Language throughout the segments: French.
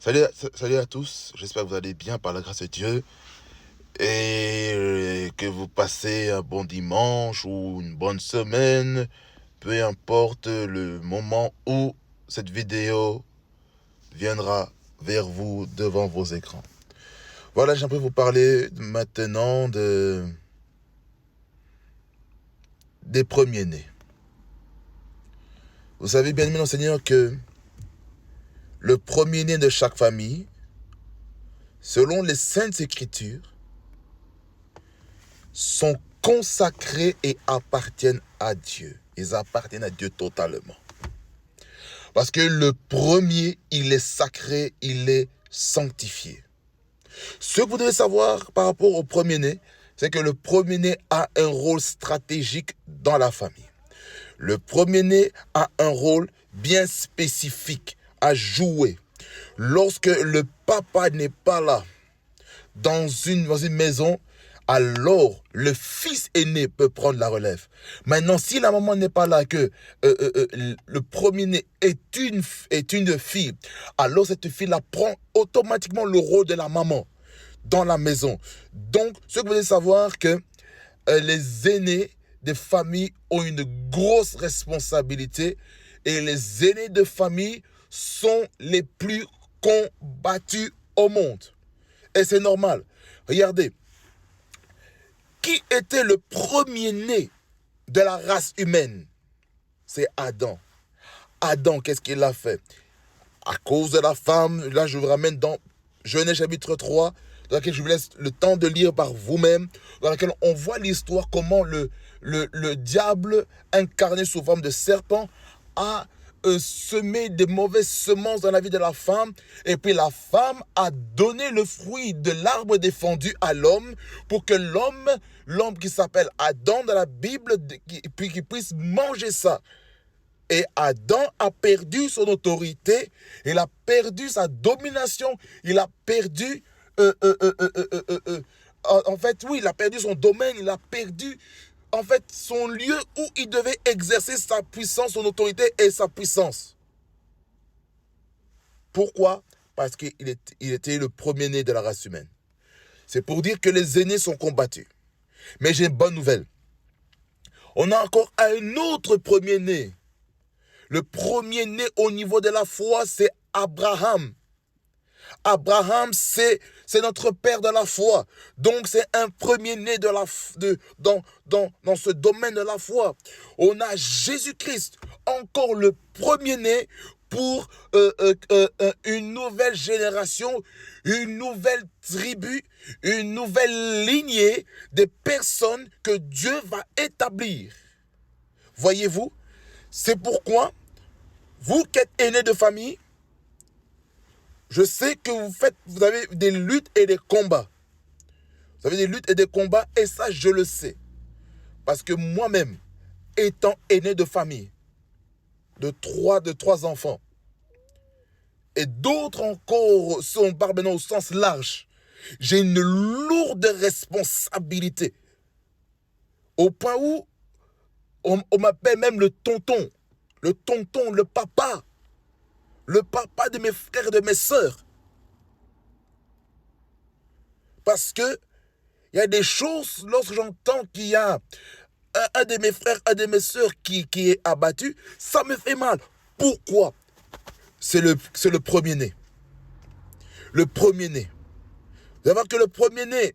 Salut à tous, j'espère que vous allez bien par la grâce de Dieu et que vous passez un bon dimanche ou une bonne semaine, peu importe le moment où cette vidéo viendra vers vous devant vos écrans. Voilà, j'aimerais vous parler maintenant des premiers-nés. Vous savez bien, mon Seigneur, que le premier-né de chaque famille, selon les Saintes Écritures, sont consacrés et appartiennent à Dieu. Ils appartiennent à Dieu totalement. Parce que le premier, il est sacré, il est sanctifié. Ce que vous devez savoir par rapport au premier-né, c'est que le premier-né a un rôle stratégique dans la famille. Le premier-né a un rôle bien spécifique à jouer. Lorsque le papa n'est pas là dans une maison, alors le fils aîné peut prendre la relève. Maintenant, si la maman n'est pas là, que le premier-né est une fille, alors cette fille-là prend automatiquement le rôle de la maman dans la maison. Donc, ce que vous devez savoir, que les aînés des familles ont une grosse responsabilité et les aînés de famille sont les plus combattus au monde. Et c'est normal. Regardez, qui était le premier-né de la race humaine? C'est Adam. Adam, qu'est-ce qu'il a fait? À cause de la femme, là je vous ramène dans Genèse chapitre 3, dans laquelle je vous laisse le temps de lire par vous-même, dans laquelle on voit l'histoire, comment le diable, incarné sous forme de serpent, a semé des mauvaises semences dans la vie de la femme, et puis la femme a donné le fruit de l'arbre défendu à l'homme, pour que l'homme qui s'appelle Adam dans la Bible, qui puisse manger ça. Et Adam a perdu son autorité, il a perdu sa domination, il a perdu, en fait, oui, il a perdu son domaine, il a perdu, en fait, son lieu où il devait exercer sa puissance, son autorité et sa puissance. Pourquoi? Parce qu'il était le premier-né de la race humaine. C'est pour dire que les aînés sont combattus. Mais j'ai une bonne nouvelle. On a encore un autre premier-né. Le premier-né au niveau de la foi, c'est Abraham. Abraham, c'est notre père de la foi. Donc, c'est un premier-né dans ce domaine de la foi. On a Jésus-Christ, encore le premier-né pour une nouvelle génération, une nouvelle tribu, une nouvelle lignée de personnes que Dieu va établir. Voyez-vous, c'est pourquoi vous qui êtes aînés de famille, je sais que vous avez des luttes et des combats. Vous avez des luttes et des combats, et ça, je le sais. Parce que moi-même, étant aîné de famille, de trois enfants, et d'autres encore sont parvenant au sens large, j'ai une lourde responsabilité. Au point où on m'appelle même le tonton, le papa de mes frères et de mes sœurs. Parce que il y a des choses, lorsque j'entends qu'il y a un de mes frères, un de mes sœurs qui est abattu, ça me fait mal. Pourquoi? C'est le premier-né. Le premier-né. Vous allez voir que le premier-né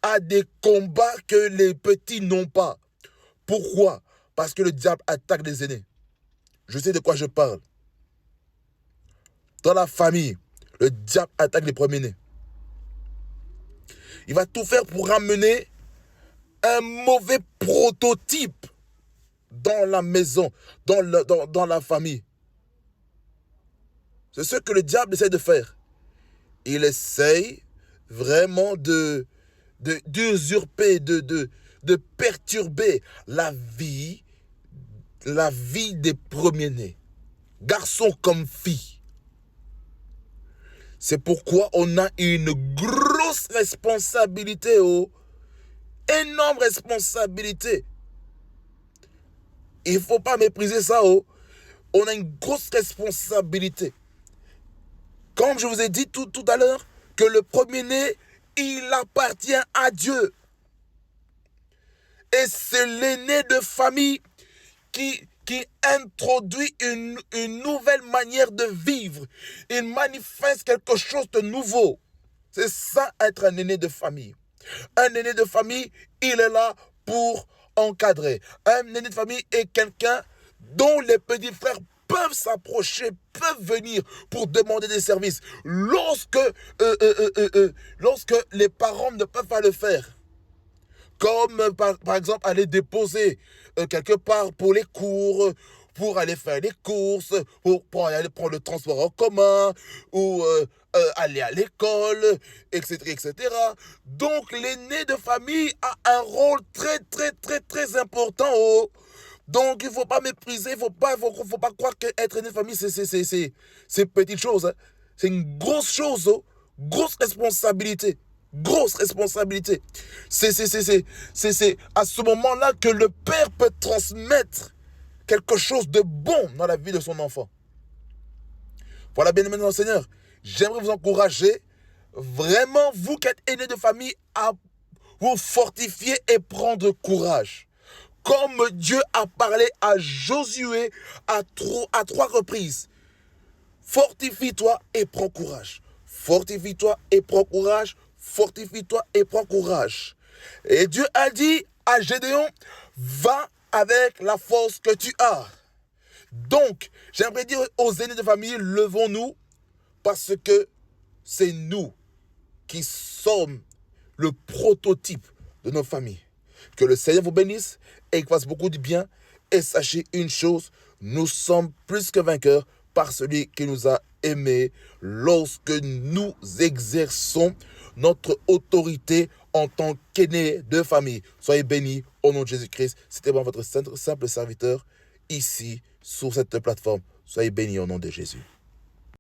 a des combats que les petits n'ont pas. Pourquoi? Parce que le diable attaque les aînés. Je sais de quoi je parle. Dans la famille, le diable attaque les premiers-nés. Il va tout faire pour ramener un mauvais prototype dans la maison, dans la famille. C'est ce que le diable essaie de faire. Il essaye vraiment d'usurper, de perturber la vie des premiers-nés, garçons comme filles. C'est pourquoi on a une grosse responsabilité, énorme responsabilité. Il ne faut pas mépriser ça, on a une grosse responsabilité. Comme je vous ai dit tout à l'heure, que le premier-né, il appartient à Dieu. Et c'est l'aîné de famille qui introduit une nouvelle manière de vivre. Il manifeste quelque chose de nouveau. C'est ça, être un aîné de famille. Un aîné de famille, il est là pour encadrer. Un aîné de famille est quelqu'un dont les petits frères peuvent s'approcher, peuvent venir pour demander des services. Lorsque les parents ne peuvent pas le faire, comme par exemple aller déposer quelque part pour les cours, pour aller faire les courses, pour aller prendre le transport en commun, ou aller à l'école, etc., etc. Donc l'aîné de famille a un rôle très, très, très, très important. Donc il ne faut pas mépriser, il ne faut pas croire qu'être aîné de famille, c'est petite chose. Hein. C'est une grosse chose, grosse responsabilité. Grosse responsabilité. C'est à ce moment-là que le père peut transmettre quelque chose de bon dans la vie de son enfant. Voilà, bien aimé dans le Seigneur, j'aimerais vous encourager, vraiment, vous qui êtes aînés de famille, à vous fortifier et prendre courage. Comme Dieu a parlé à Josué à 3 reprises. Fortifie-toi et prends courage. Fortifie-toi et prends courage. Fortifie-toi et prends courage. Et Dieu a dit à Gédéon, va avec la force que tu as. Donc, j'aimerais dire aux aînés de famille, levons-nous, parce que c'est nous qui sommes le prototype de nos familles. Que le Seigneur vous bénisse et qu'il fasse beaucoup de bien. Et sachez une chose, nous sommes plus que vainqueurs par celui qui nous a aimés lorsque nous exerçons notre autorité en tant qu'aîné de famille. Soyez bénis au nom de Jésus-Christ. C'était moi votre simple serviteur ici sur cette plateforme. Soyez bénis au nom de Jésus.